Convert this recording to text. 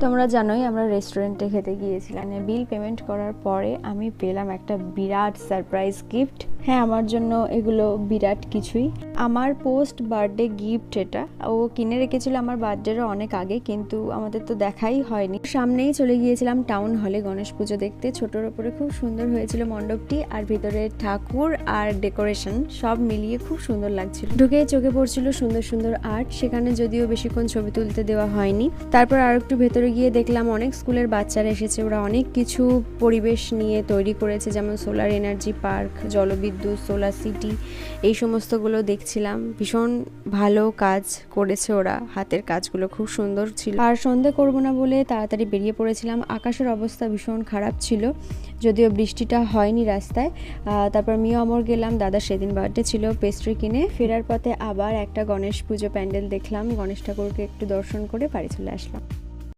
তোমরা জানোই আমরা রেস্টুরেন্টে খেতে গিয়েছিলাম, বিল পেমেন্ট করার পরে আমি পেলাম একটা বিরাট সারপ্রাইজ গিফট। হ্যাঁ, আমার জন্য এগুলো বিরাট কিছুই। আমার পোস্ট বার্থডে গিফট এটা। ও কিনে রেখেছিল আমার বার্থডেরও অনেক আগে, কিন্তু আমাদের তো দেখাই হয়নি। সামনেই চলে গিয়েছিলাম টাউন হলে গণেশ পুজো দেখতে। ছোটোর ওপরে খুব সুন্দর হয়েছিল মণ্ডপটি, আর ভিতরে ঠাকুর আর ডেকোরেশন সব মিলিয়ে খুব সুন্দর লাগছিল। ঢুকে চোখে পড়ছিল সুন্দর সুন্দর আর্ট। সেখানে যদিও বেশিক্ষণ ছবি তুলতে দেওয়া হয়নি। তারপর আর একটু ভেতরে গিয়ে দেখলাম অনেক স্কুলের বাচ্চারা এসেছে। ওরা অনেক কিছু পরিবেশ নিয়ে তৈরি করেছে, যেমন সোলার এনার্জি পার্ক, জলবিদ্যুৎ, সোলার সিটি, এই সমস্তগুলো দেখছিলাম। ভীষণ ভালো কাজ করেছে ওরা, হাতের কাজগুলো খুব সুন্দর ছিল। আর সন্ধে করবো না বলে তাড়াতাড়ি বেরিয়ে পড়েছিলাম। আকাশের অবস্থা ভীষণ খারাপ ছিল, যদিও বৃষ্টিটা হয়নি রাস্তায়। তারপর মিও আমর গেলাম, দাদা সেদিন বার্থডে ছিল, পেস্ট্রি কিনে ফেরার পথে আবার একটা গণেশ পুজো প্যান্ডেল দেখলাম। গণেশ ঠাকুরকে একটু দর্শন করে বাড়ি চলে আসলাম।